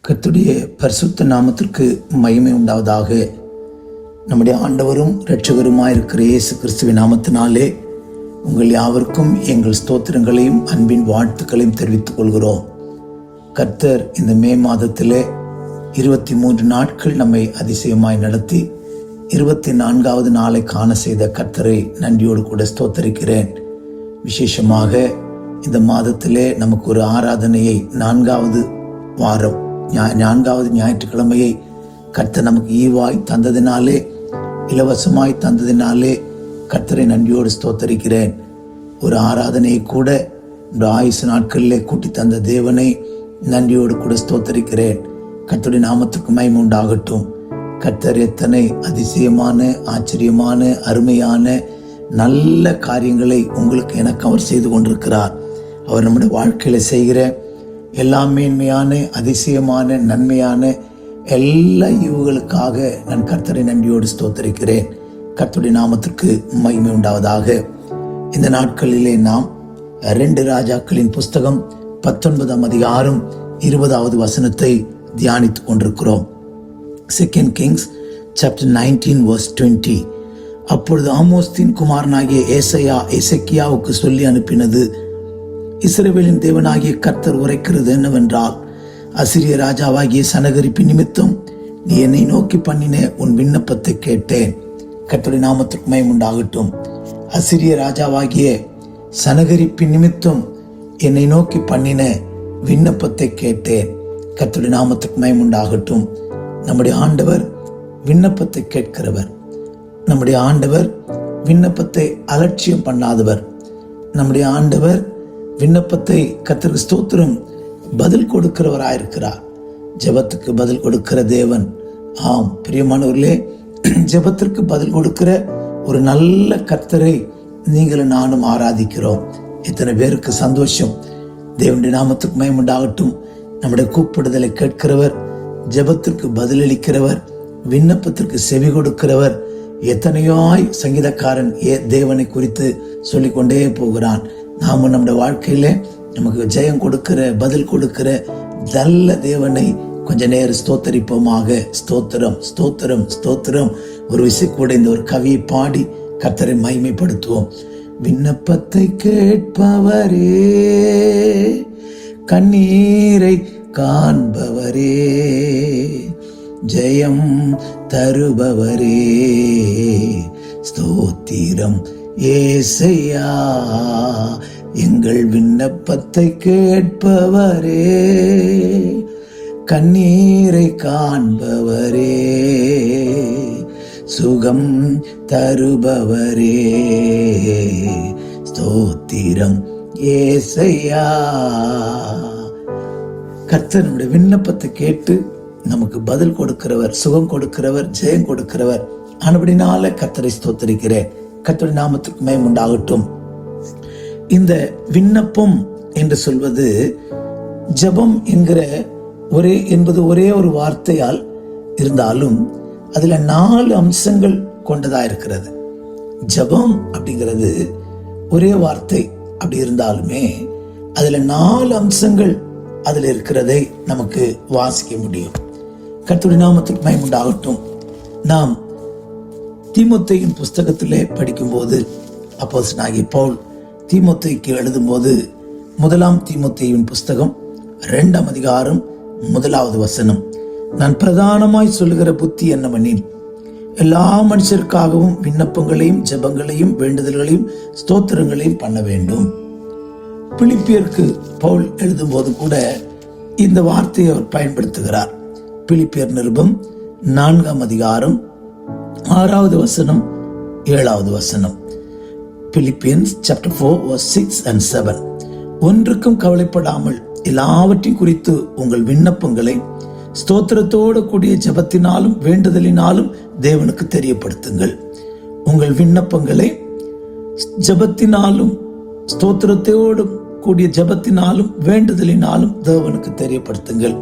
கர்த்தருடைய பரிசுத்த நாமத்திற்கு மகிமை உண்டாவதாக. நம்முடைய ஆண்டவரும் இரட்சகருமாயிருக்கிற இயேசு கிறிஸ்துவின் நாமத்தினாலே உங்கள் யாவருக்கும் எங்கள் ஸ்தோத்திரங்களையும் அன்பின் வாழ்த்துக்களையும் தெரிவித்துக் கொள்கிறோம். கர்த்தர் இந்த மே மாதத்திலே 23 நாட்கள் நம்மை அதிசயமாய் நடத்தி 24வது நாளை காண செய்த கர்த்தரை நன்றியோடு கூட ஸ்தோத்தரிக்கிறேன். விசேஷமாக இந்த மாதத்திலே நமக்கு ஒரு ஆராதனையை 4வது ஞாயிற்றுக்கிழமையை கர்த்தர் நமக்கு ஈவாய் தந்ததினாலே, இலவசமாய் தந்ததினாலே கர்த்தரை நன்றியோடு ஸ்தோத்தரிக்கிறேன். ஒரு ஆராதனையை கூட இந்த ஆயுசு நாட்களிலே கூட்டி தந்த தேவனை நன்றியோடு கூட ஸ்தோத்தரிக்கிறேன். கர்த்தருடைய நாமத்துக்கு மகிமை உண்டாகட்டும். கர்த்தர் எத்தனை அதிசயமான, ஆச்சரியமான, அருமையான நல்ல காரியங்களை உங்களுக்கு எனக்கு அவர் செய்து கொண்டிருக்கிறார். அவர் நம்முடைய வாழ்க்கையில செய்கிற எல்லா மேன்மையான, அதிசயமான, நன்மையான எல்லா ஈவுகளுக்காக நான் கர்த்தரை நன்றியோடு ஸ்தோத்தரிக்கிறேன். கர்த்தருடைய நாமத்திற்கு மகிமை உண்டாவதாக. இந்த நாட்களிலே நாம் 2 ராஜாக்களின் புஸ்தகம் 19ஆம் அதிகாரம் 20வது வசனத்தை தியானித்துக் கொண்டிருக்கிறோம். 2 Kings chapter 19 verse 20. அப்பொழுது ஆமோஸ்தின் குமாரனாகிய ஏசாயா எசேக்கியாவுக்கு சொல்லி அனுப்பினது, இஸ்ரவேலின் தேவனாகிய கர்த்தர் உரைக்கிறது என்னவென்றால், அசிரிய ராஜாவாகிய சனகரிப்பு நிமித்தம் நீ என்னை நோக்கி பண்ணின உன் விண்ணப்பத்தை கேட்டேன். கர்த்தருடைய நாமத்திற்கு மகிமை உண்டாகட்டும். அசிரிய ராஜாவாகிய சனகரிப்பு நிமித்தம் என்னை நோக்கி பண்ணின விண்ணப்பத்தை கேட்டேன். கர்த்தருடைய நாமத்திற்கு மகிமை உண்டாகட்டும். நம்முடைய ஆண்டவர் விண்ணப்பத்தை கேட்கிறவர். நம்முடைய ஆண்டவர் விண்ணப்பத்தை அலட்சியம் பண்ணாதவர். நம்முடைய ஆண்டவர் விண்ணப்பத்தை கர்த்தருக்கு ஸ்தோத்திரம் பதில் கொடுக்கிறவராயிருக்கிறார். ஜெபத்துக்கு பதில் கொடுக்கிற தேவன். ஆம் பிரியமானவர்களே, ஜெபத்திற்கு பதில் கொடுக்கிற ஒரு நல்ல கர்த்தரை நீங்களும் நானும் ஆராதிக்கிறோம். எத்தனை பேருக்கு சந்தோஷம். தேவனுடைய நாமத்துக்கு மகிமை உண்டாகட்டும். நம்முடைய கூப்பிடுதலை கேட்கிறவர், ஜெபத்திற்கு பதிலளிக்கிறவர், விண்ணப்பத்திற்கு செவி கொடுக்கிறவர். எத்தனையோய் சங்கீதக்காரன் தேவனை குறித்து சொல்லிக்கொண்டே போகிறான். நாம நம்முடைய வாழ்க்கையில நமக்கு ஜெயம் கொடுக்கிற, பதில் கொடுக்கிற நல்ல தேவனை கொஞ்ச நேரம் ஸ்தோத்தரிப்போமாக. ஸ்தோத்திரம், ஸ்தோத்திரம், ஸ்தோத்திரம். ஒரு விசை கூட இந்த ஒரு கவியை பாடி கர்த்தரை மகிமைப்படுத்துவோம். விண்ணப்பத்தை கேட்பவரே, கண்ணீரை காண்பவரே, ஜெயம் தருபவரே, ஸ்தோத்திரம் ஏசையா. எங்கள் விண்ணப்பத்தை கேட்பவரே, கண்ணீரை காண்பவரே, சுகம் தருபவரே, ஸ்தோத்திரம் ஏசையா. கர்த்தர் நம்முடைய விண்ணப்பத்தை கேட்டு நமக்கு பதில் கொடுக்கிறவர், சுகம் கொடுக்கிறவர், ஜெயம் கொடுக்கிறவர். ஆனபடினால கர்த்தரை ஸ்தோத்தரிக்கிறேன். கர்த்தருடைய நாமத்திற்கு மகிமை உண்டாகட்டும். இந்த விண்ணப்பம் என்று சொல்வது ஜெபம் என்கிற ஒரே ஒரு வார்த்தையால் இருந்தாலும் அதுல 4 அம்சங்கள் கொண்டதா இருக்கிறது. ஜெபம் அப்படிங்கிறது ஒரே வார்த்தை அப்படி இருந்தாலுமே அதுல 4 அம்சங்கள் அதுல இருக்கிறதை நமக்கு வாசிக்க முடியும். கர்த்தருடைய நாமத்திற்கு மகிமை உண்டாகட்டும். நாம் தீமோத்தேயின் புஸ்தகத்திலே படிக்கும்போது அப்போஸ்தலனாகிய பவுல் தீமோத்தேயுக்கு எழுதும்போது 1 தீமோத்தேயின் புஸ்தகம் 2ஆம் அதிகாரம் 1வது வசனம், நான் பிரதானமாய் சொல்லுகிற புத்தி என்னவெனில், எல்லா மனுஷருக்காகவும் விண்ணப்பங்களையும் ஜெபங்களையும் வேண்டுதல்களையும் ஸ்தோத்திரங்களையும் பண்ண வேண்டும். பிலிப்பியருக்கு பவுல் எழுதும்போது கூட இந்த வார்த்தையை அவர் பயன்படுத்துகிறார். பிலிப்பியர் நிருபம் 4ஆம் அதிகாரம் 6வது வசனம் 7வது வசனம். Philippians chapter 4 verse 6 and 7. ஒன்றுக்கும் கவலைப்படாமல் எல்லாவற்றையும் குறித்து உங்கள் விண்ணப்பங்களை ஸ்தோத்திரத்தோடு கூடிய ஜெபத்தினாலும் வேண்டுதலினாலும் தேவனுக்கு தெரியப்படுத்துங்கள். உங்கள் விண்ணப்பங்களை ஜெபத்தினாலும், ஸ்தோத்திரத்தோடு கூடிய ஜெபத்தினாலும் வேண்டுதலினாலும் தேவனுக்கு தெரியப்படுத்துங்கள்.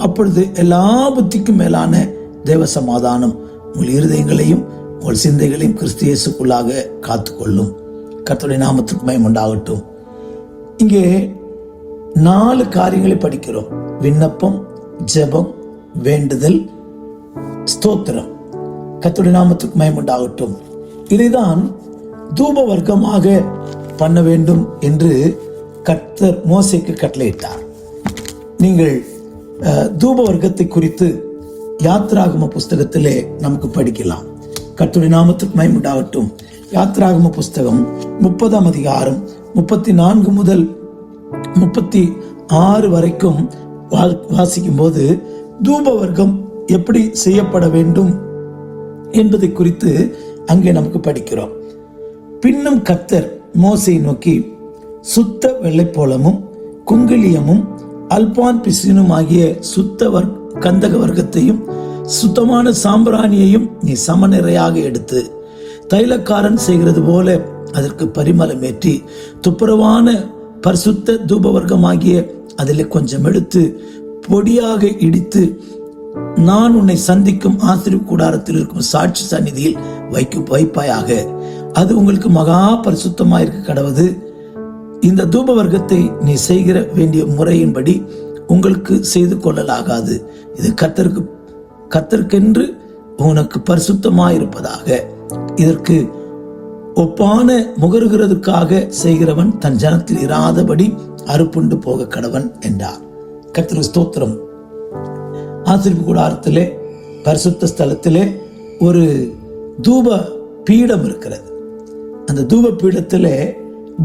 அப்பொழுது எல்லா புத்திக்கும் மேலான தேவ சமாதானம் உங்கள் இருதயங்களையும் உங்கள் சிந்தைகளையும் கிறிஸ்து இயேசுக்குள்ளாக காத்துக்கொள்ளும். கர்த்தருடைய நாமத்துக்கு மகிமை உண்டாகட்டும். இங்கே 4 காரியங்களை படிக்கிறோம். விண்ணப்பம், ஜெபம், வேண்டுதல், ஸ்தோத்திரம். கர்த்தருடைய நாமத்துக்கு மகிமை உண்டாகட்டும். இதைதான் தூப வர்க்கமாக பண்ண வேண்டும் என்று கர்த்தர் மோசேக்கு கட்டளையிட்டார். நீங்கள் தூப வர்க்கத்தை குறித்து யாத்ராகம புஸ்தகத்திலே நமக்கு படிக்கலாம். கர்த்தருடைய நாமத்துக்கு மகிமை உண்டாகட்டும். யாத்ராகம புஸ்தகம் 30ஆம் அதிகாரம் 34 முதல் 36 வரைக்கும் வாசிக்கும் போது தூப வர்க்கம் எப்படி செய்யப்பட வேண்டும் என்பதை குறித்து அங்கே நமக்கு படிக்கிறோம். பின்னும் கர்த்தர் மோசேயை நோக்கி, சுத்த வெள்ளைப்போளமும் குங்கிலியமும் அல்பான் பிசினும் ஆகிய சுத்த கந்தக வர்க்கத்தையும் சுத்தமான சாம்பிராணியையும் நீ சமநிறையாக எடுத்து தைலக்காரன் செய்கிறது போல அதற்கு பரிமளம் ஏற்றி துப்புரவான பரிசுத்த தூப வர்க்கமாகிய அதில் கொஞ்சம் எடுத்து பொடியாக இடித்து நான் உன்னை சந்திக்கும் ஆசரிப்பு கூடாரத்தில் இருக்கும் சாட்சி சந்நிதியில் வைப்பாயாக. அது உங்களுக்கு மகா பரிசுத்தமாக இருக்க கடவுது. இந்த தூப வர்க்கத்தை நீ செய்கிற வேண்டிய முறையின்படி உங்களுக்கு செய்து கொள்ளலாகாது. இது கர்த்தருக்கென்று உனக்கு பரிசுத்தமாயிருப்பதாக. இதற்கு ஒப்பான முகருகிறதுக்காக செய்கிறவன் தன் ஜனத்தில் இராதபடி அறுப்புண்டு போக கடவன் என்றார். கர்த்தருக்கு ஸ்தோத்திரம். ஆசரிப்பு கூடாரத்திலே பரிசுத்த ஸ்தலத்திலே ஒரு தூப பீடம் இருக்கிறது. அந்த தூப பீடத்திலே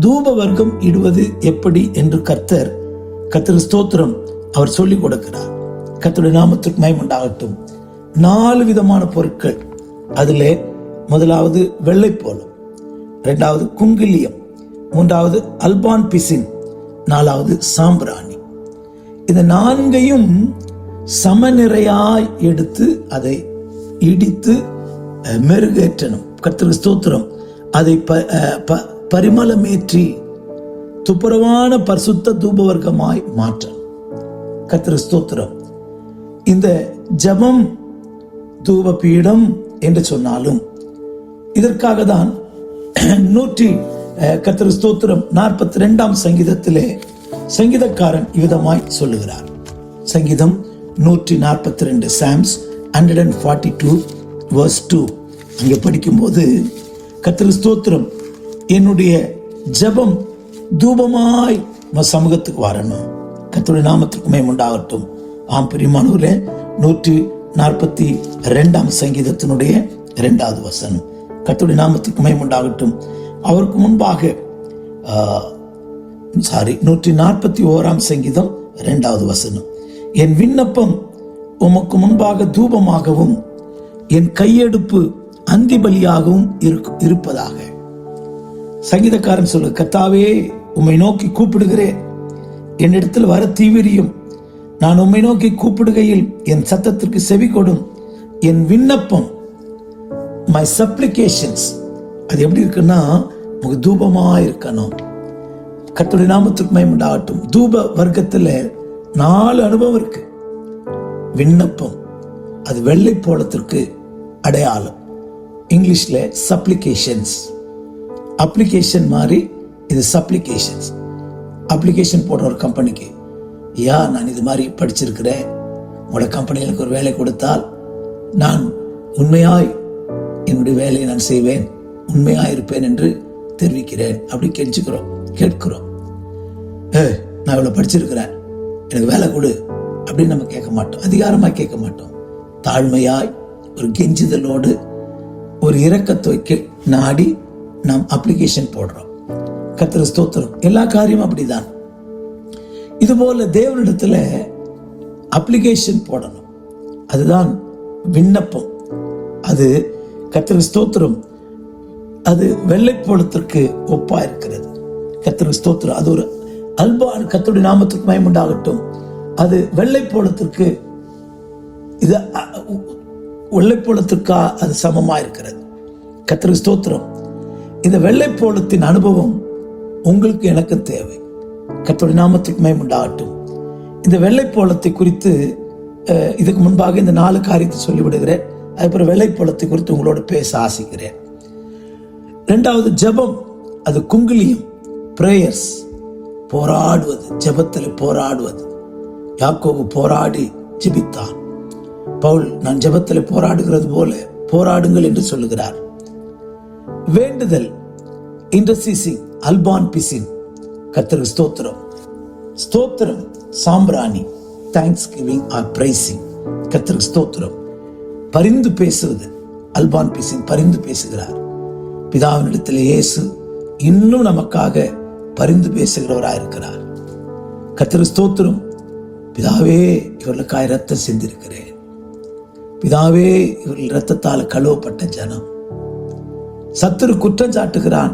தூப வர்க்கம் இடுவது எப்படி என்று கர்த்தருக்கு ஸ்தோத்திரம் அவர் சொல்லிக் கொடுக்கிறார். கர்த்தருடைய நாமத்துக்கு மகிமை உண்டாகட்டும். 4 விதமான பொருட்கள். அதிலே முதலாவது வெள்ளைப்போளம், 2வது குங்கிலியம், 3வது அல்பான் பிசின், 4வது சாம்பிராணி. இந்த 4ஐயும் சமநிறையாய் எடுத்து அதை இடித்து மெருகேற்றணும். கர்த்தருக்கு ஸ்தோத்திரம். அதை பரிமளமேற்றி துப்புரவான பரிசுத்த தூப வர்க்கமாய் மாற்றணும். கர்த்தருக்கு ஸ்தோத்திரம். இந்த ஜெபம் தூப பீடம் என்று சொன்னாலும் இதற்காக தான் கர்த்தருக்கு ஸ்தோத்திரம் 42ஆம் சங்கீதத்திலே சங்கீதக்காரன் இவ்விதமாய் சொல்லுகிறார். சங்கீதம் 142, சாம்ஸ் 142 verse 2. அங்கே படிக்கும்போது கர்த்தருக்கு ஸ்தோத்திரம், என்னுடைய ஜெபம் தூபமாய் சமூகத்துக்கு வரணும். கர்த்தருடைய நாமத்துக்கு மகிமை உண்டாகட்டும். ஆம் பிரியமானவர்களே, 142ஆம் சங்கீதத்தினுடைய 2வது வசனம். கர்த்தருடைய நாமத்துக்கு மகிமை உண்டாகட்டும். அவருக்கு முன்பாக 141ஆம் சங்கீதம் 2வது வசனம். என் விண்ணப்பம் உமக்கு முன்பாக தூபமாகவும் என் கையெடுப்பு அந்தி பலியாகவும் இருப்பதாக. சங்கீதக்காரன் சொல்ல, கர்த்தாவே உம்மை நோக்கி கூப்பிடுகிறேன், என்னிடத்தில் வர தீவிரியும். நான் உம்மை நோக்கி கூப்பிடுகையில் என் சத்தத்திற்கு செவி கொடும். என் விண்ணப்பம், மை சப்ளிகேஷன்ஸ், அது எப்படி இருக்குன்னா உங்களுக்கு தூபமா இருக்கணும். கர்த்தருடைய நாமத்துக்கு மகிமை உண்டாகட்டும். தூப வர்க்கத்துல 4 அனுபவம் இருக்கு. விண்ணப்பம், அது வெள்ளை போளத்திற்கு அடையாளம். இங்கிலீஷ்ல சப்ளிகேஷன்ஸ். அப்ளிகேஷன் மாதிரி இது சப்ளிகேஷன்ஸ். அப்ளிகேஷன் போடுற ஒரு கம்பெனிக்கு, நான் இது மாதிரி படிச்சிருக்கிறேன், உங்களோட கம்பெனிகளுக்கு ஒரு வேலை கொடுத்தால் நான் உண்மையாய் என்னுடைய வேலையை நான் செய்வேன், உண்மையாய் இருப்பேன் என்று தெரிவிக்கிறேன் அப்படி கேட்கிறோம். நான் இவ்வளவு படிச்சிருக்கிறேன், எனக்கு வேலை கொடு அப்படின்னு நம்ம கேட்க மாட்டோம். அதிகாரமாய் கேட்க மாட்டோம். தாழ்மையாய் ஒரு கெஞ்சுதலோடு ஒரு இரக்கத்தை நாடி நாம் அப்ளிகேஷன் போடுறோம். கர்த்தருக்கு ஸ்தோத்திரம். எல்லா காரியமும் அப்படிதான். இதுபோல தேவனிடத்துல அப்ளிகேஷன் போடணும். அதுதான் விண்ணப்பம். அது கர்த்தருக்கு ஸ்தோத்திரம். அது வெள்ளைப்போளத்திற்கு ஒப்பா இருக்கிறது. கர்த்தருக்கு ஸ்தோத்திரம். அது ஒரு அல்பான். கர்த்தருடைய நாமத்துக்கு மகிமை உண்டாகட்டும். அது வெள்ளைப்போளத்திற்கு இது வெள்ளைப்போளத்திற்கா அது சமமா இருக்கிறது. கர்த்தருக்கு ஸ்தோத்திரம். இந்த வெள்ளைப்போளத்தின் அனுபவம் உங்களுக்கு எனக்கு தேவை. கர்த்தருடைய நாமத்துக்கு மகிமை உண்டாகட்டும். இந்த வெள்ளைப்போளத்தை குறித்து இதுக்கு முன்பாக இந்த 4 காரியத்தை சொல்லிவிடுகிறேன். அதுக்கப்புறம் வெள்ளைப்போளத்தை குறித்து உங்களோட பேச ஆசிக்கிறேன். 2வது ஜெபம், அது குங்கிலியம், பிரேயர்ஸ், போராடுவது, ஜெபத்தில் போராடுவது. யாக்கோபு போராடி ஜெபித்தான். பவுல், நான் ஜெபத்தில் போராடுகிறது போல போராடுங்கள் என்று சொல்லுகிறார். வேண்டுதல், இன்டர்சீசிங், அல்பான் பிசின், கர்த்தருக்கு ஸ்தோத்திரம். ஸ்தோத்திரம், சாம்பிராணி, தேங்க்ஸ் கிவிங் ஆர் பிரைசிங், கர்த்தருக்கு ஸ்தோத்திரம். பரிந்து பேசுவது, அல்பான் பிசின், பரிந்து பேசுகிறார். பிதாவினிடத்தில் இயேசு இன்னும் நமக்காக பரிந்து பேசுகிறவராக இருக்கிறார். கர்த்தருக்கு ஸ்தோத்திரம். பிதாவே, இவர்களுக்காக ரத்தம் சிந்திருக்கிறேன். பிதாவே, இவர்கள் ரத்தத்தால் கழுவப்பட்ட ஜனம். சத்துரு குற்றம் சாட்டுகிறான்,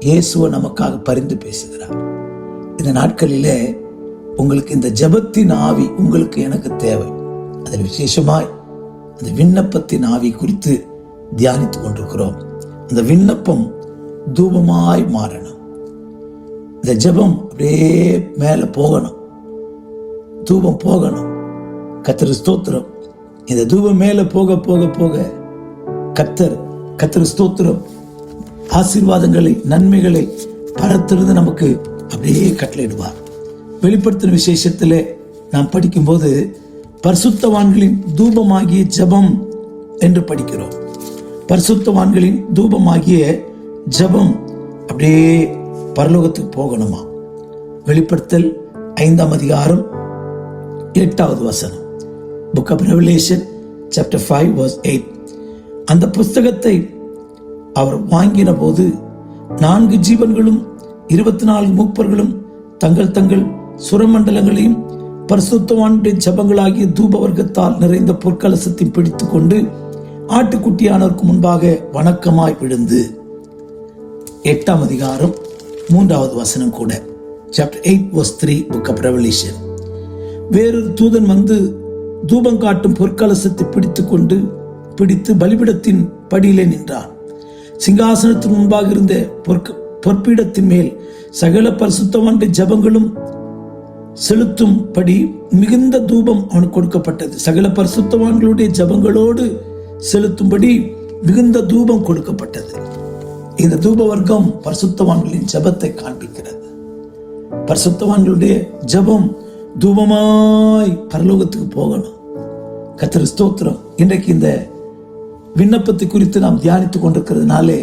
இயேசுவை நமக்காக பரிந்து பேசுகிறார். இந்த நாட்களிலே உங்களுக்கு இந்த ஜெபத்தின் ஆவி உங்களுக்கு எனக்கு தேவை. அதில் விசேஷமாய் அந்த விண்ணப்பத்தின் ஆவி குறித்து தியானித்துக் கொண்டிருக்கிறோம். அந்த விண்ணப்பம் தூபமாய் மாறணும். இந்த ஜெபம் அப்படியே மேல போகணும், தூபம் போகணும். கர்த்தருக்கு ஸ்தோத்திரம். இந்த தூபம் மேல போக போக போக கர்த்தருக்கு ஸ்தோத்திரம் ஆசீர்வாதங்களை, நன்மைகளை பரத்திலிருந்து நமக்கு அப்படியே கட்டளையிடுவார். வெளிப்படுத்தின விசேஷத்திலே நாம் படிக்கும்போது பரிசுத்தவான்களின் தூபமாகிய ஜெபம் என்று படிக்கிறோம். பரிசுத்தவான்களின் தூபமாகிய ஜெபம் அப்படியே பரலோகத்துக்கு போகணுமா. வெளிப்படுத்தல் 5ஆம் அதிகாரம் 8வது வசனம். Book of Revelation chapter 5 verse 8. அந்த புஸ்தகத்தை அவர் வாங்கின போது 4 ஜீவன்களும் 24 மூப்பர்களும் தங்கள் தங்கள் சுரமண்டலங்களையும் பரிசுத்தவானுடைய ஜெபங்களாகிய தூப வர்க்கத்தால் நிறைந்த பொற்கலசத்தை பிடித்துக் கொண்டு ஆட்டுக்குட்டியானவருக்கு முன்பாக வணக்கமாய் விழுந்து. 8ஆம் அதிகாரம் 3வது வசனம் கூட. Chapter 8 verse 3 book of Revelation. வேறொரு தூதன் வந்து தூபம் காட்டும் பொற்கலசத்தை பிடித்து பலிபீடத்தின் படியிலே நின்றான். சிங்காசனத்தின் முன்பாக இருந்த பொற்பீடத்தின் மேல் சகல பரிசுத்தவானுடைய ஜெபங்களும் செலுத்தும்படி மிகுந்த தூபம் அவனுக்கு கொடுக்கப்பட்டது. சகல பரிசுத்தவான்களுடைய ஜெபங்களோடு செலுத்தும்படி மிகுந்த தூபம் கொடுக்கப்பட்டது. இந்த தூப வர்க்கம் பரிசுத்தவான்களின் ஜெபத்தை காண்பிக்கிறது. பரிசுத்தவான்களுடைய ஜெபம் தூபமாய் பரலோகத்துக்கு போகணும். கர்த்தருக்கு ஸ்தோத்திரம். இன்றைக்கு இந்த விண்ணப்பத்தை குறித்து நாம் தியானித்துக் கொண்டிருக்கிறதுனாலே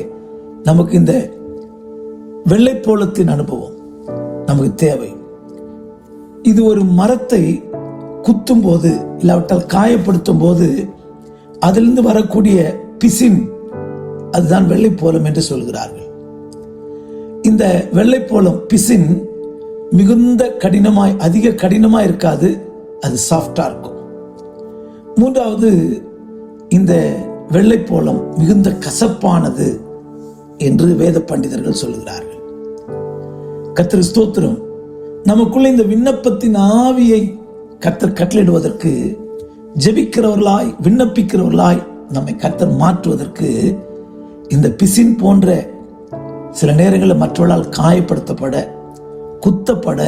நமக்கு இந்த வெள்ளைப்போளத்தின் அனுபவம் நமக்கு தேவை. இது ஒரு மரத்தை குத்தும் போது, இல்லாவிட்டால் காயப்படுத்தும் போது அதிலிருந்து வரக்கூடிய பிசின், அதுதான் வெள்ளைப்போளம் என்று சொல்கிறார்கள். இந்த வெள்ளைப்போளம் பிசின் மிகுந்த கடினமாய், அதிக கடினமாய் இருக்காது, அது சாஃப்டா இருக்கும். 3வது, இந்த வெள்ளைப்போளம் மிகுந்த கசப்பானது என்று வேத பண்டிதர்கள் சொல்கிறார்கள். கர்த்தருக்கு ஸ்தோத்திரம். நமக்குள்ள இந்த விண்ணப்பத்தின் ஆவியை கர்த்தர் கட்டளையிடுவதற்கு, ஜெபிக்கிறவர்களாய் விண்ணப்பிக்கிறவர்களாய் நம்மை கர்த்தர் மாற்றுவதற்கு இந்த பிசின் போன்ற சில நேரங்களில் மற்றவர்களால் காயப்படுத்தப்பட, குத்தப்பட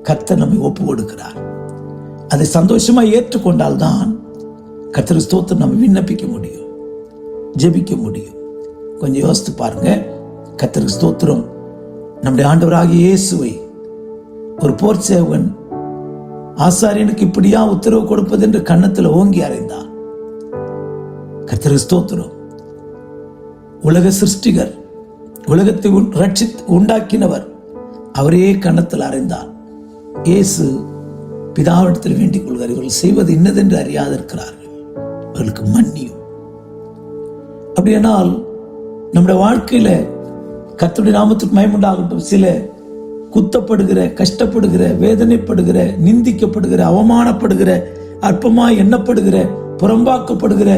கர்த்தர் நம்மை ஒப்பு கொடுக்கிறார். அதை சந்தோஷமா ஏற்றுக்கொண்டால்தான் கர்த்தருக்கு ஸ்தோத்திரம் நம்ம விண்ணப்பிக்க முடியும், ஜெபிக்க முடியும். கொஞ்சம் யோசித்து பாருங்க. கர்த்தருக்கு ஸ்தோத்திரம். நம்முடைய ஆண்டவராகிய இயேசுவை ஒரு போர் சேவகன் ஆசாரியனுக்கு இப்படியா உத்தரவு கொடுப்பது என்று கன்னத்தில் ஓங்கி அறைந்தான். கர்த்தருக்கு ஸ்தோத்திரம். உலக சிருஷ்டிகர், உலகத்தை உண்டாக்கினவர், அவரே கன்னத்தில் அறைந்தார். இயேசு பிதாவிடத்தில் வேண்டிக் கொள்கிறார், இவர்கள் செய்வது இன்னதென்று அறியாது இருக்கிறார்கள், அவர்களுக்கு மன்னியும். அப்படியானால் நம்முடைய வாழ்க்கையில கர்த்தருடைய நாமத்துக்கு மகிமையுண்டாகட்டும். சில குத்தப்படுகிற, கஷ்டப்படுகிற, வேதனைப்படுகிற, நிந்திக்கப்படுகிற, அவமானப்படுகிற, அற்பமாய் எண்ணப்படுகிற, புறம்பாக்கப்படுகிற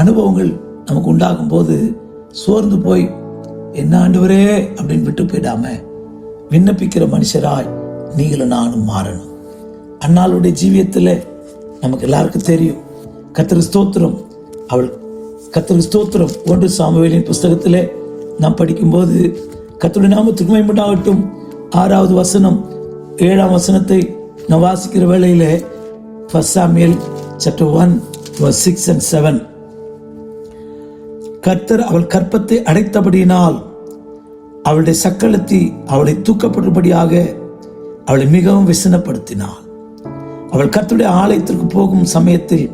அனுபவங்கள் நமக்கு உண்டாகும் போது சோர்ந்து போய் என்ன ஆண்டவரே அப்படின்னு விட்டு போயிடாம விண்ணப்பிக்கிற மனுஷராய் நீங்களும் நானும் மாறணும். அன்னாளுடைய ஜீவியத்தில் நமக்கு எல்லாருக்கும் தெரியும். கர்த்தருக்கு ஸ்தோத்திரம். அவள் கர்த்தருக்கு ஸ்தோத்திரம் 1 சாமுவேலின் புஸ்தகத்திலே நாம் படிக்கும்போது கர்த்தருடைய நாமத்துக்கு மகிமையுண்டாகட்டும் 6வது வசனம் 7ஆம் வசனத்தை நான் வாசிக்கிற வேளையிலே 1 Samuel chapter 1 verse 6 and 7. கர்த்தர் அவள் கற்பத்தை அடைத்தபடியினால் அவளுடைய சக்களத்தி அவளை தூக்கப்படும்படியாக அவளை மிகவும் விசனப்படுத்தினாள். அவள் கர்த்தருடைய ஆலயத்திற்கு போகும் சமயத்தில்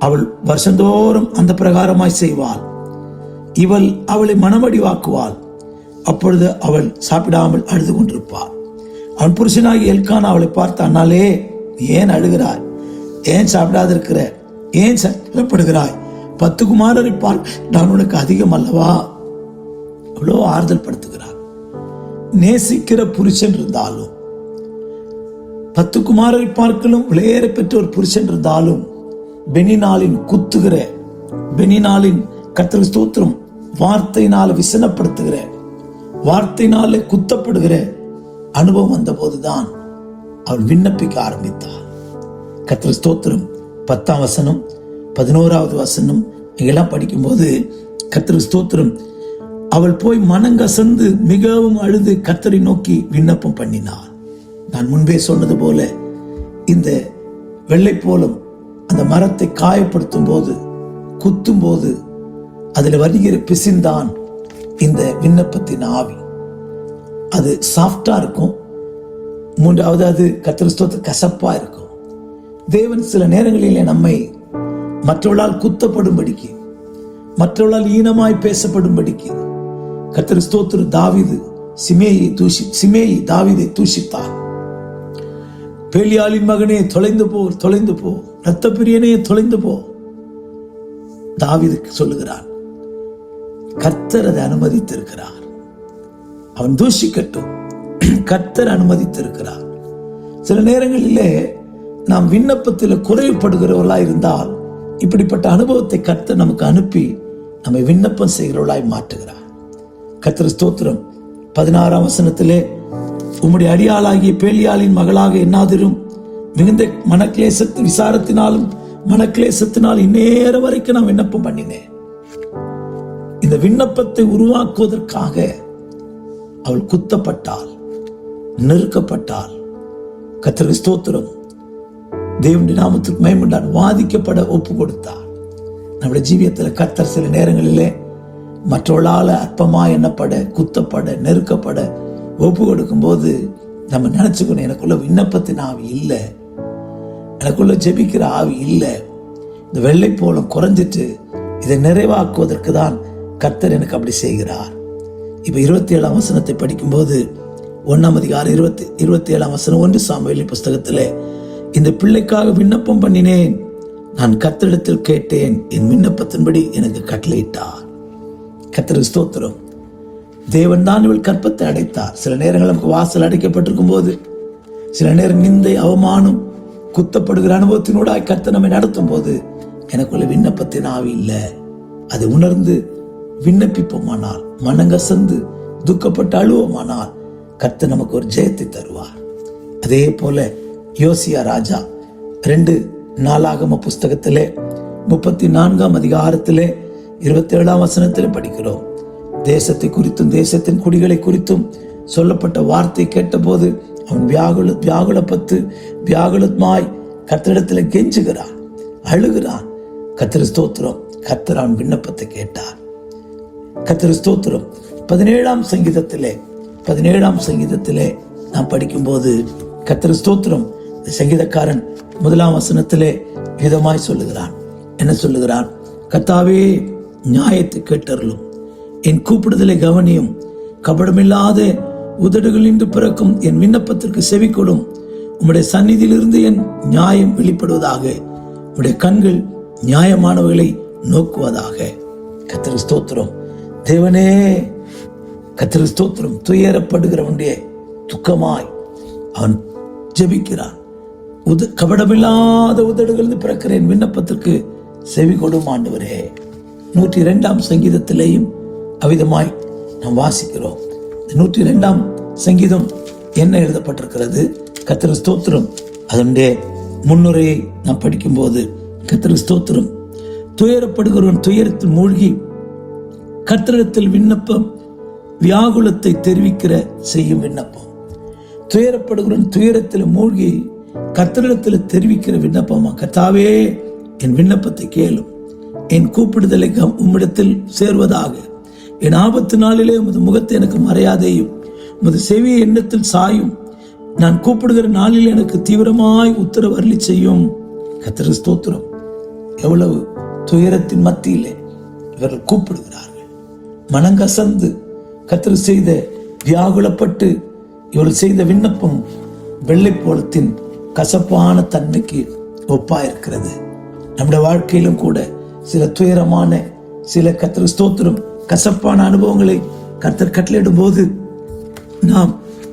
அவள் வருஷந்தோறும் அந்த பிரகாரமாய் செய்வாள். அவளை மனமடிவாக்குவாள். அப்பொழுது அவள் சாப்பிடாமல் அழுது கொண்டிருப்பாள். அவன் புருஷனாகி எல்கானா அவளை பார்த்து, அண்ணாலே ஏன் அழுகிறாய்? ஏன் சாப்பிடாது இருக்கிற? ஏன் சங்கடப்படுகிறாய்? 10 குமாரரை பார், நான் உனக்கு அதிகம் அல்லவா? அவ்வளோ ஆறுதல் படுத்துகிறார். நேசிக்கிற புருஷன் இருந்தாலும், 10 குமாரரை பார்க்கலும் விளையேற பெற்ற ஒரு புருஷன் இருந்தாலும், பெனினாலின் குத்துகிற, பெனினாலின் கர்த்தருக்கு ஸ்தோத்திரம், வார்த்தையினால விசனப்படுத்துகிற, வார்த்தையினால குத்தப்படுகிற அனுபவம் வந்த போதுதான் அவள் விண்ணப்பிக்க ஆரம்பித்தாள். கர்த்தருக்கு ஸ்தோத்திரம் 10ஆம் வசனம் 11வது வசனம் எல்லாம் படிக்கும்போது கர்த்தருக்கு ஸ்தோத்திரம், அவள் போய் மனங்கசந்து மிகவும் அழுது கர்த்தரை நோக்கி விண்ணப்பம் பண்ணினாள். நான் முன்பே சொன்னது போல இந்த வெள்ளை போலும் அந்த மரத்தை காயப்படுத்தும் போது, குத்தும் போது அதில் வருகிற பிசின்தான் இந்த விண்ணப்பத்தின் ஆவி. அது சாஃப்டா இருக்கும். 3வது அது கர்த்தருக்கு ஸ்தோத்திரம் கசப்பா இருக்கும். தேவன் சில நேரங்களிலே நம்மை மற்றவர்களால் குத்தப்படும்படிக்கு, மற்றவர்களால் ஈனமாய் பேசப்படும்படிக்கு, கர்த்தருக்கு ஸ்தோத்திரம் தாவீது சிமேயி தாவீதை தூஷித்தார். பேலியாளின் மகனே தொலைந்து போ, தொலைந்து போ, இரத்த பிரியனே தொலைந்து போ. தாவீதுக்கு சொல்லுகிறான், கர்த்தர் அதை அனுமதித்திருக்கிறார். அவன் தூஷிக்கட்டும், கர்த்தர் அனுமதித்திருக்கிறார். சில நேரங்களிலே நாம் விண்ணப்பத்தில் குறைவுபடுகிறவர்களாய் இருந்தால் இப்படிப்பட்ட அனுபவத்தை கர்த்தர் நமக்கு அனுப்பி நம்மை விண்ணப்பம் செய்கிறவர்களாய் மாற்றுகிறார். கர்த்தர் ஸ்தோத்திரம் 16ஆம் வசனத்திலே, உம்முடைய அடியாளாகிய பேலியாளின் மகளாக என்னாதிரும் மிகுந்த விசாரத்தினாலும் மனக்லேசத்தினால் இந்நேர வரைக்கும் நான் விண்ணப்பம் பண்ணினேன். இந்த விண்ணப்பத்தை உருவாக்குவதற்காக அவள் குத்தப்பட்டாள், நெருக்கப்பட்டாள். கர்த்தருக்கு ஸ்தோத்திரம், தேவனுடைய நாமத்துக்கு மகிமை, வாதிக்கப்பட ஒப்பு கொடுத்தார். நம்முடைய ஜீவியத்தில் கர்த்தர் சில நேரங்களிலே மற்றவர்களால் அற்பமா எண்ணப்பட, குத்தப்பட, நெருக்கப்பட ஒப்பு கொடுக்கும் போது நம்ம நினைச்சுக்கணும், எனக்குள்ள விண்ணப்பத்தின் ஆவி இல்லை, எனக்குள்ள ஜெபிக்கிற ஆவி இல்லை. இந்த வெள்ளை போலம் குறைஞ்சிட்டு இதை நிறைவாக்குவதற்கு தான் கர்த்தர் எனக்கு அப்படி செய்கிறார். இப்ப 27ஆம் வசனத்தை படிக்கும்போது 1ஆம் அதிகாரம் 27ஆம் வசனம் 1 சாமுவேலின் புஸ்தகத்திலே, இந்த பிள்ளைக்காக விண்ணப்பம் பண்ணினேன், நான் கர்த்தரிடத்தில் கேட்டேன், என் விண்ணப்பத்தின்படி எனக்கு கட்டளையிட்டார். கர்த்தருக்கு ஸ்தோத்திரம். தேவன் தான் இவள் கற்பத்தை அடைத்தார். சில நேரங்கள் நமக்கு வாசல் அடைக்கப்பட்டிருக்கும் போது, சில நேரம் நிந்தை, அவமானம், குத்தப்படுகிற அனுபவத்தினூடாய் கர்த்தர் நம்மை நடத்தும் போது எனக்குள்ள விண்ணப்பத்தின் ஆவி இல்லை. அதை உணர்ந்து விண்ணப்பிப்போமானால், மனங்கசந்து துக்கப்பட்டு அழுவோமானால் கர்த்தர் நமக்கு ஒரு ஜெயத்தை தருவார். அதே போல யோசியா ராஜா 2 நாளாகம புஸ்தகத்திலே 34ஆம் அதிகாரத்திலே 27ஆம் வசனத்திலே படிக்கிறோம். தேசத்தை குறித்தும் தேசத்தின் குடிகளை குறித்தும் சொல்லப்பட்ட வார்த்தை கேட்டபோது அவன் வியாகுலமாய் கர்த்தரிடத்தில் கெஞ்சுகிறான், அழுகிறான். கர்த்தர் ஸ்தோத்திரம், கர்த்தர் அவன் விண்ணப்பத்தை கேட்டார். கர்த்தர் ஸ்தோத்திரம் 17ஆம் சங்கீதத்திலே நாம் படிக்கும்போது கர்த்தர் ஸ்தோத்திரம், சங்கீதக்காரன் 1ஆம் வசனத்திலே விதமாய் சொல்லுகிறான். என்ன சொல்லுகிறான்? கர்த்தாவே நியாயத்தை கேட்டருளும், என் கூப்பிடுதலை கவனியும், கபடமில்லாத உதடுகளின்று பிறக்கும் என் விண்ணப்பத்திற்கு செவிக்கொடும், உம்முடைய சந்நிதியிலிருந்து என் நியாயம் வெளிப்படுவதாக, உம்முடைய கண்கள் நியாயமானவர்களை நோக்குவதாக. கர்த்தர் ஸ்தோத்திரம். தேவனே, கர்த்தர் ஸ்தோத்திரம். துயரப்படுகிறவனுடைய துக்கமாய் அவன் ஜெபிக்கிறான். கபடமில்லாத உதடுகளிலிருந்து பிறக்கிற என் விண்ணப்பத்திற்கு செவி கொடும் ஆண்டவரே. 102ஆம் சங்கீதத்திலேயும் அவ்விதமாய் நாம் வாசிக்கிறோம். 102ஆம் சங்கீதம் என்ன எழுதப்பட்டிருக்கிறது? கர்த்தர் ஸ்தோத்திரம். அதனுடைய முன்னுரையை நாம் படிக்கும்போது கர்த்தர் ஸ்தோத்திரம், துயரப்படுகிறவன் துயரத்தில் மூழ்கி கர்த்தரிடத்தில் விண்ணப்பம், வியாகுலத்தை தெரிவிக்கிற செய்யும் விண்ணப்பம். துயரப்படுகிறவன் துயரத்தில் மூழ்கி கர்த்தரிடத்தில் தெரிவிக்கிற விண்ணப்பமா, கர்த்தாவே என் விண்ணப்பத்தை கேளும், என் கூப்பிடுதலை உம்மிடத்தில் சேர்வதாக, என் ஆபத்து நாளிலே உமது முகத்தை எனக்கு மறையாதேயும், உமது செவியை எண்ணத்தில் சாயும், நான் கூப்பிடுகிற நாளில் எனக்கு தீவிரமாய் உத்தரவு அருளி செய்யும். கர்த்தருக்கு ஸ்தோத்திரம். எவ்வளவு துயரத்தின் மத்தியிலே இவர்கள் கூப்பிடுகிறார்கள். மனங்கசந்து கர்த்தர் செய்த வியாகுலப்பட்டு இவர்கள் செய்த விண்ணப்பம் வெள்ளைப்போளத்தின் கசப்பான தன்மைக்கு ஒப்பாயிருக்கிறது. நம்முடைய வாழ்க்கையிலும் கூட சில துயரமான, சில கர்த்தருக்கு ஸ்தோத்திரம் கசப்பான அனுபவங்களை கர்த்தர் கட்டளையிடும் போது நாம்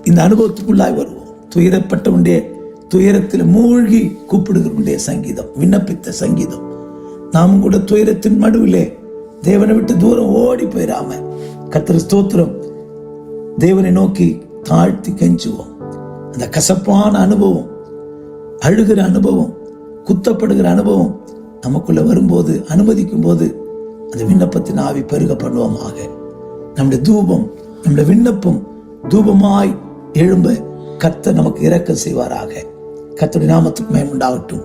இந்த அனுபவத்துக்குள்ளாய் வருவோம். துயரப்பட்டவனுடைய துயரத்தில் மூழ்கி கூப்பிடுகிறவனுடைய சங்கீதம், விண்ணப்பித்த சங்கீதம். நாமும் கூட துயரத்தின் நடுவிலே தேவனை விட்டு தூரம் ஓடி போயிடாம கர்த்தருக்கு ஸ்தோத்திரம் தேவனை நோக்கி தாழ்த்தி கெஞ்சுவோம். அந்த கசப்பான அனுபவம், அழுகிற அனுபவம், குத்தப்படுகிற அனுபவம் நமக்குள்ள வரும்போது, அனுமதிக்கும் போது அந்த விண்ணப்பத்தின் ஆவி பெருக பண்ணுவோமாக. நம்முடைய தூபம், நம்முடைய விண்ணப்பம் தூபமாய் எழும்ப கர்த்தர் நமக்கு இரக்கம் செய்வாராக. கர்த்தருடைய நாமத்துக்கு மகிமை உண்டாகட்டும்.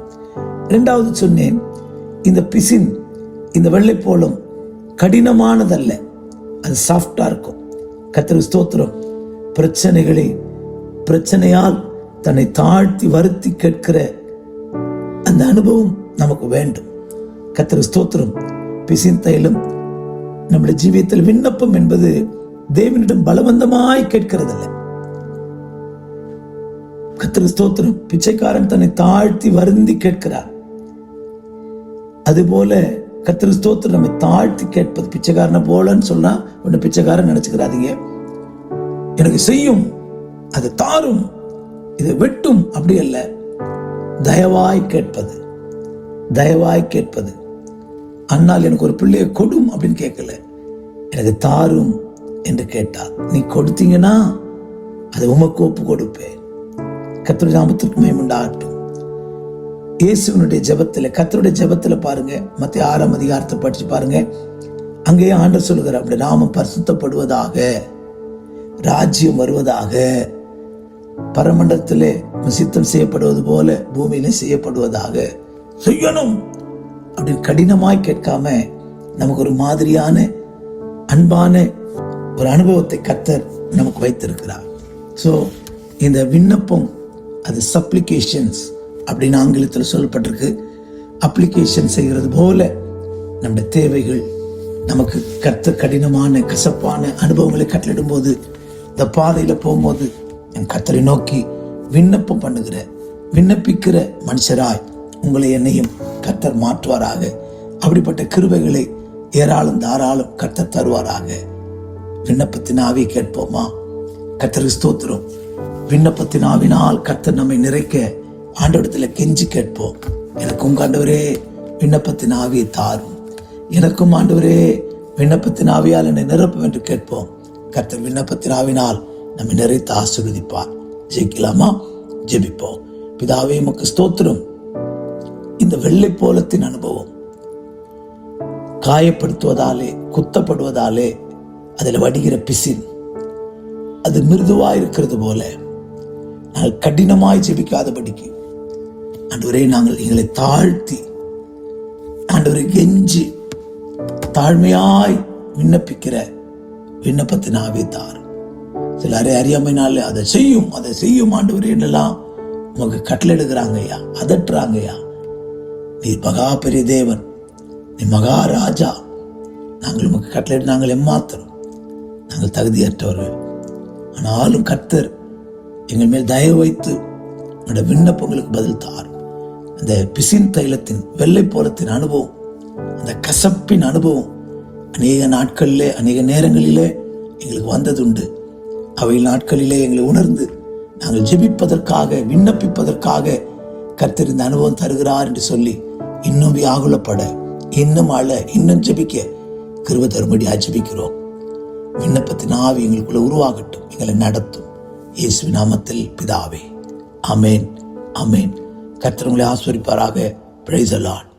இரண்டாவது சொன்னேன், இந்த பிசின், இந்த வெள்ளைப்போளம் கடினமானதல்ல, அது சாஃப்டா இருக்கும். கர்த்தருக்கு ஸ்தோத்திரம். பிரச்சனையால் தன்னை தாழ்த்தி வருத்தி கேட்கிற அந்த அனுபவம் நமக்கு வேண்டும். கர்த்தருக்கு ஸ்தோத்திரம். பிசின் தைலம் நம்முடைய ஜீவியத்தில் விண்ணப்பம் என்பது தேவனிடம் பலவந்தமாய் கேட்கிறதல்ல. கர்த்தருக்கு ஸ்தோத்திரம். பிச்சைக்காரன் தன்னை தாழ்த்தி வருந்தி கேட்கிறார். அதுபோல கர்த்தருக்கு ஸ்தோத்திரம் நம்மை தாழ்த்தி கேட்பது. பிச்சைக்காரனை போலன்னு சொன்னா ஒன்னு பிச்சைக்காரன் நினைச்சுக்கிறாதீங்க. எனக்கு செய்யும், அதை தாரும், இதை வெட்டும், அப்படி அல்ல. தயவாய் கேட்பது, தயவாய் கேட்பது. அண்ணால் எனக்கு ஒரு பிள்ளையை கொடும் அப்படின்னு கேட்கல, எனக்கு தாரும் என்று கேட்டார். நீ கொடுத்தீங்கன்னா அதை உமக்கு ஒப்பு கொடுப்பேன். கர்த்தருடைய நாமத்திற்கு மகிமை உண்டாகட்டும். இயேசுவினுடைய ஜெபத்தில், கர்த்தருடைய ஜெபத்தில் பாருங்க, மத்திய 6ஆம் அதிகாரத்தை படிச்சு பாருங்க. அங்கேயே ஆண்டவர் சொல்லுகிறார், அப்படி நாமம் பரிசுத்தப்படுவதாக, ராஜ்யம் வருவதாக, பரமண்டலத்திலே சித்தம் செய்யப்படுவது போல பூமியிலே செய்யப்படுவதாக செய்யணும் அப்படின்னு கடினமாய் கேட்காம நமக்கு ஒரு மாதிரியான அன்பான ஒரு அனுபவத்தை கர்த்தர் நமக்கு வைத்திருக்கிறார். ஸோ இந்த விண்ணப்பம் அது சப்ளிகேஷன்ஸ் அப்படின்னு ஆங்கிலத்தில் சொல்லப்பட்டிருக்கு. அப்ளிகேஷன் செய்கிறது போல நம்முடைய தேவைகள் நமக்கு கர்த்தர் கடினமான கசப்பான அனுபவங்களை கட்டளிடும் போது, இந்த பாதையில போகும்போது என் கர்த்தரை நோக்கி விண்ணப்பம் பண்ணுகிற, விண்ணப்பிக்கிற மனுஷராய் உங்களை என்னையும் கர்த்தர் மாற்றுவாராக. அப்படிப்பட்ட கிருபைகளை ஏராளம் தாராளம் கர்த்தர் தருவாராக. விண்ணப்பத்தின் ஆவியை கேட்போமா? கர்த்தருக்கு ஸ்தோத்திரம். விண்ணப்பத்தின் ஆவினால் கர்த்தர் நம்மை நிறைக்க ஆண்டவரிடத்துல கெஞ்சி கேட்போம். எனக்கு உங்க ஆண்டவரே விண்ணப்பத்தின் ஆவியை தாரும், எனக்கும் ஆண்டவரே விண்ணப்பத்தின் ஆவியால் என்னை நிரப்பும் என்று கேட்போம். கர்த்தர் விண்ணப்பத்தின் ஆவினால் நம்மை நிறைத்து ஆசீர்வதிப்பார். ஜெயிக்கலாமா? ஜெபிப்போம். பிதாவே உமக்கு ஸ்தோத்திரம். இந்த வெள்ளைப்போளத்தின் அனுபவம் காயப்படுத்துவதாலே, குத்தப்படுவதாலே அதில் வடிகிற பிசின் அது மிருதுவாய் இருக்கிறது போல நாங்கள் கடினமாய் ஜெபிக்காதபடிக்கு ஆண்டவரே நாங்கள் எங்களை தாழ்த்தி, ஆண்டவரை கெஞ்சி தாழ்மையாய் விண்ணப்பிக்கிற விண்ணப்பத்தின் ஆவியை தாரும். சிலரை அறியாமைனாலே அதை செய்யும் ஆண்டவரே என்னெல்லாம் உமக்கு கட்டளையிடுகிறாங்க ஐயா, அதட்டுறாங்க ஐயா. நீ மகா பெரிய தேவன், நீ மகாராஜா. நாங்கள் உமக்கு கட்டளையிட்டு நாங்கள் எம்மாத்திரம், நாங்கள் தகுதியற்றவர்கள். ஆனாலும் கர்த்தர் எங்கள் மேல் தயவு வைத்து என்னோட விண்ணப்பங்களுக்கு பதில் தாரும். அந்த பிசின் தைலத்தின் வெள்ளைப்போளத்தின் அனுபவம், அந்த கசப்பின் அனுபவம் அநேக நாட்களிலே, அநேக நேரங்களிலே எங்களுக்கு வந்ததுண்டு. அவை நாட்களிலே எங்களை உணர்ந்து நாங்கள் ஜெபிப்பதற்காக, விண்ணப்பிப்பதற்காக கர்த்தர் இந்த அனுபவம் தருகிறார் என்று சொல்லி இன்னும் வியாகுலப்பட, இன்னும் அழ, இன்னும் ஜெபிக்க கிருபை தரும்படி ஜெபிக்கிறோம். விண்ணப்பத்தின் ஆவி எங்களுக்குள்ள உருவாகட்டும், எங்களை நடத்தும். இயேசுவின் நாமத்தில் பிதாவே, ஆமென், ஆமென். கர்த்தர் உங்களை ஆசீர்வதிப்பாராக. Praise the Lord.